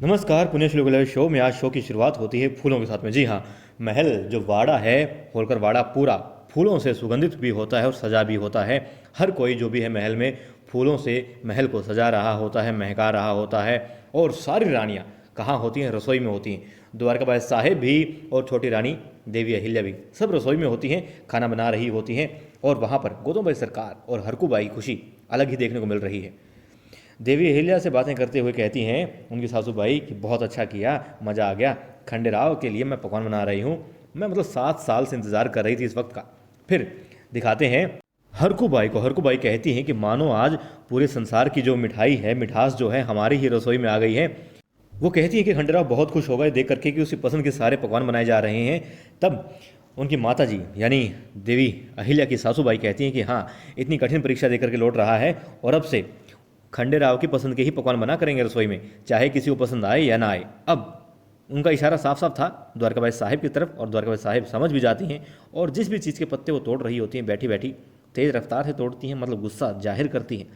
नमस्कार, पुण्यश्लोक live show में आज शो की शुरुआत होती है फूलों के साथ में। जी हाँ, महल जो वाड़ा है, होलकर वाड़ा पूरा फूलों से सुगंधित भी होता है और सजा भी होता है। हर कोई जो भी है महल में फूलों से महल को सजा रहा होता है, महका रहा होता है। और सारी रानियाँ कहाँ होती हैं? रसोई में होती हैं। द्वारकाबाई साहेब भी और छोटी रानी देवी अहिल्या भी सब रसोई में होती हैं, खाना बना रही होती हैं। और वहाँ पर गोदमबाई सरकार और हरकूबाई खुशी अलग ही देखने को मिल रही है। देवी अहिल्या से बातें करते हुए कहती हैं उनकी सासूबाई कि बहुत अच्छा किया, मज़ा आ गया। खंडेराव के लिए मैं पकवान बना रही हूँ। मैं मतलब 7 साल से इंतज़ार कर रही थी इस वक्त का। फिर दिखाते हैं हरकूबाई को। हरकूबाई कहती हैं कि मानो आज पूरे संसार की जो मिठाई है, मिठास जो है, हमारी ही रसोई में आ गई है। वो कहती है कि खंडेराव बहुत खुश हो गए देख करके कि उसकी पसंद के सारे पकवान बनाए जा रहे हैं। तब उनकी माता जी यानी देवी अहिल्या की सासूबाई कहती हैं कि हाँ, इतनी कठिन परीक्षा देकर के लौट रहा है और अब से खंडेराव की पसंद के ही पकवान बना करेंगे रसोई में, चाहे किसी को पसंद आए या ना आए। अब उनका इशारा साफ साफ था द्वारकाबाई साहिब की तरफ, और द्वारकाबाई साहिब समझ भी जाती हैं। और जिस भी चीज़ के पत्ते वो तोड़ रही होती हैं, बैठी बैठी तेज़ रफ्तार से तोड़ती हैं, मतलब गुस्सा जाहिर करती हैं।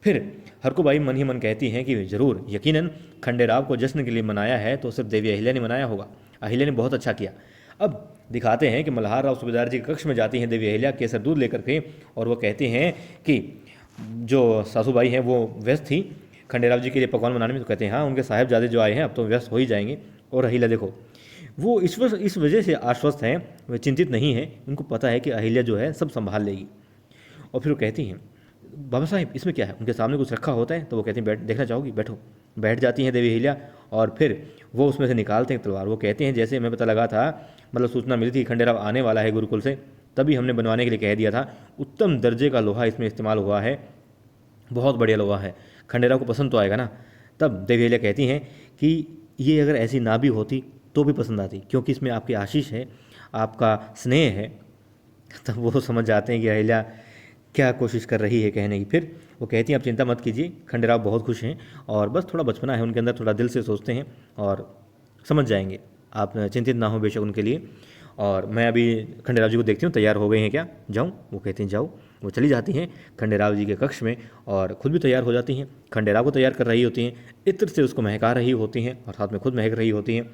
फिर हरकूबाई मन ही मन कहती हैं कि ज़रूर, यकीनन खंडेराव को जश्न के लिए मनाया है तो सिर्फ देवी अहिल्या ने मनाया होगा। अहिल्या ने बहुत अच्छा किया। अब दिखाते हैं कि मल्हार राव सूबेदार जी के कक्ष में जाती हैं देवी अहिल्या केसर दूध लेकर के, और वो कहती हैं कि जो सासूबाई हैं वो व्यस्त थी खंडेराव जी के लिए पकवान बनाने में। तो कहते हैं हाँ, उनके साहिबजादे जो आए हैं अब तो व्यस्त हो ही जाएंगे। और अहिल्या देखो, वो इस वजह से आश्वस्त हैं, वे चिंतित नहीं हैं। उनको पता है कि अहिल्या जो है सब संभाल लेगी। और फिर वो कहती हैं बाबा साहिब इसमें क्या है? उनके सामने कुछ रखा होता है तो वो कहती हैं बैठ, देखना चाहोगी? बैठो। बैठ जाती हैं देवी अहिल्या और फिर वो उसमें से निकालते हैं तलवार। वो कहते हैं जैसे हमें पता लगा था, मतलब सूचना मिली थी खंडेराव आने वाला है गुरुकुल से, तभी हमने बनवाने के लिए कह दिया था। उत्तम दर्जे का लोहा इसमें इस्तेमाल हुआ है, बहुत बढ़िया लोहा है। खंडेराव को पसंद तो आएगा ना। तब देवी अहिल्या कहती हैं कि ये अगर ऐसी ना भी होती तो भी पसंद आती, क्योंकि इसमें आपकी आशीष है, आपका स्नेह है। तब वो समझ जाते हैं कि अहिल्या क्या कोशिश कर रही है कहने की। फिर वो कहती हैं आप चिंता मत कीजिए, खंडेराव बहुत खुश हैं और बस थोड़ा बचपना है उनके अंदर, थोड़ा दिल से सोचते हैं और समझ जाएंगे। आप चिंतित ना हो बेशक उनके लिए। और मैं अभी खंडेराव जी को देखती हूँ, तैयार हो गए हैं क्या? जाऊँ? वो कहती हैं जाओ। वो चली जाती हैं खंडेराव जी के कक्ष में और खुद भी तैयार हो जाती हैं। खंडेराव को तैयार कर रही होती हैं, इत्र से उसको महका रही होती हैं और साथ में खुद महक रही होती हैं।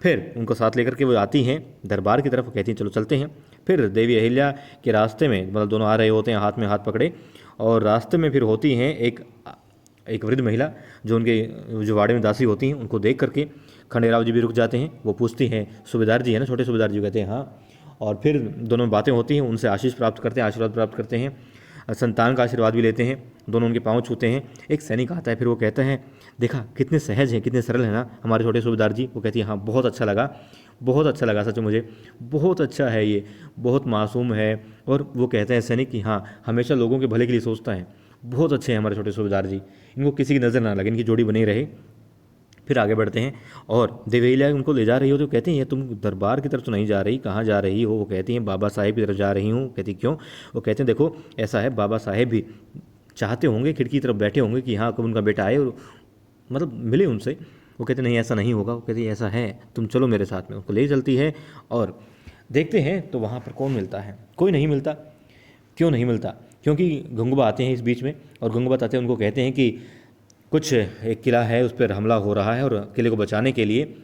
फिर उनको साथ लेकर के वो आती हैं दरबार की तरफ। वो कहती हैं चलो चलते हैं। फिर देवी अहिल्या के रास्ते में, मतलब दोनों आ रहे होते हैं हाथ में हाथ पकड़े, और रास्ते में फिर होती हैं एक वृद्ध महिला जो उनके जो वाड़े में दासी होती हैं। उनको देख करके खंडेराव जी भी रुक जाते हैं। वो पूछती हैं सूबेदार जी है ना, छोटे सूबेदार जी? कहते हैं हाँ। और फिर दोनों बातें होती हैं, उनसे आशीष प्राप्त करते हैं, आशीर्वाद प्राप्त करते हैं, संतान का आशीर्वाद भी लेते हैं। दोनों उनके पाँव छूते हैं। एक सैनिक आता है, फिर वो कहता है देखा कितने सहज हैं, कितने सरल हैं ना हमारे छोटे सूबेदार जी। वो कहती है हाँ, बहुत अच्छा लगा, बहुत अच्छा लगा सच में, मुझे बहुत अच्छा है, ये बहुत मासूम है। और वो कहते हैं सैनिक कि हाँ, हमेशा लोगों के भले के लिए सोचता है, बहुत अच्छे हैं हमारे छोटे सूबेदार जी, इनको किसी की नज़र ना लगे, इनकी जोड़ी बनी रहे। फिर आगे बढ़ते हैं और देवी अहिल्या उनको ले जा रही हो तो कहते हैं ये तुम दरबार की तरफ तो नहीं जा रही, कहाँ जा रही हो? वो कहती हैं बाबा साहेब की तरफ जा रही हूँ। कहती क्यों? वो कहते हैं देखो ऐसा है, बाबा साहेब भी चाहते होंगे, खिड़की की तरफ बैठे होंगे कि हाँ कब उनका बेटा आए और मतलब मिले उनसे। वो कहते नहीं ऐसा नहीं होगा। वो कहती ऐसा है, तुम चलो मेरे साथ में। उसको ले चलती है और देखते हैं तो वहाँ पर कौन मिलता है? कोई नहीं मिलता। क्यों नहीं मिलता? क्योंकि गंगूबा आते हैं इस बीच में, और गंगूबा आते हैं उनको कहते हैं कि कुछ एक किला है उस पर हमला हो रहा है और किले को बचाने के लिए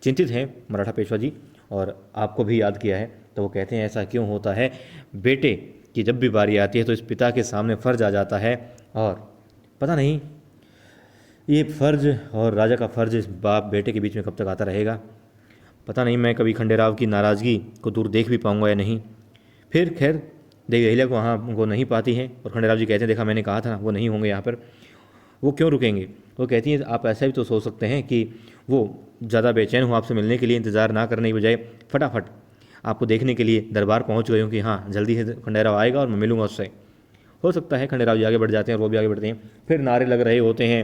चिंतित हैं मराठा पेशवा जी, और आपको भी याद किया है। तो वो कहते हैं ऐसा क्यों होता है? बेटे की जब भी बारी आती है तो इस पिता के सामने फ़र्ज आ जाता है, और पता नहीं ये फ़र्ज और राजा का फ़र्ज इस बाप बेटे के बीच में कब तक आता रहेगा। पता नहीं मैं कभी खंडेराव की नाराज़गी को दूर देख भी पाऊँगा या नहीं। फिर खैर देवी अहिल्या को वहाँ उनको नहीं पाती हैं, और खंडेराव जी कहते हैं देखा मैंने कहा था वो नहीं होंगे यहाँ पर। वो क्यों रुकेंगे? वो कहती हैं आप ऐसा भी तो सोच सकते हैं कि वो ज़्यादा बेचैन हो आपसे मिलने के लिए, इंतज़ार ना करने की बजाय फटाफट आपको देखने के लिए दरबार पहुंच गए हो कि हाँ जल्दी से खंडेराव आएगा और मैं मिलूंगा उससे। हो सकता है खंडेराव जी आगे बढ़ जाते हैं और वो भी आगे बढ़ते हैं। फिर नारे लग रहे होते हैं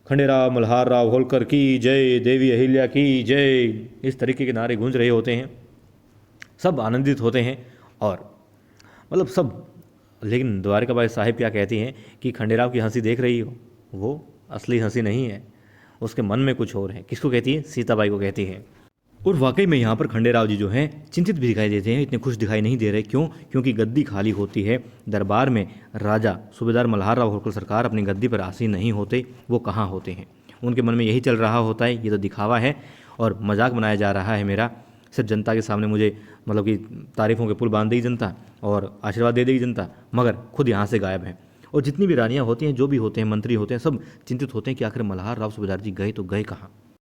खंडेराव मल्हार राव होलकर की जय, देवी अहिल्या की जय, इस तरीके के नारे गूंज रहे होते हैं। सब आनंदित होते हैं और मतलब सब। लेकिन द्वारकाबाई साहिब क्या कहती हैं कि खंडेराव की हंसी देख रही हो, वो असली हंसी नहीं है, उसके मन में कुछ और है। किसको कहती है? सीताबाई को कहती है। और वाकई में यहाँ पर खंडेराव जी जो हैं चिंतित भी दिखाई देते हैं, इतने खुश दिखाई नहीं दे रहे। क्यों? क्योंकि गद्दी खाली होती है दरबार में। राजा सूबेदार मल्हार राव होलकर सरकार अपनी गद्दी पर आसीन नहीं होते। वो कहाँ होते हैं? उनके मन में यही चल रहा होता है, ये तो दिखावा है और मजाक बनाया जा रहा है मेरा, सिर्फ जनता के सामने मुझे मतलब कि तारीफ़ों के पुल बांध देगी जनता और आशीर्वाद दे देगी जनता, मगर खुद यहाँ से गायब है। और जितनी भी रानियाँ होती हैं, जो भी होते हैं, मंत्री होते हैं, सब चिंतित होते हैं कि आखिर मल्हार राव सूबेदार जी गए तो गए कहाँ।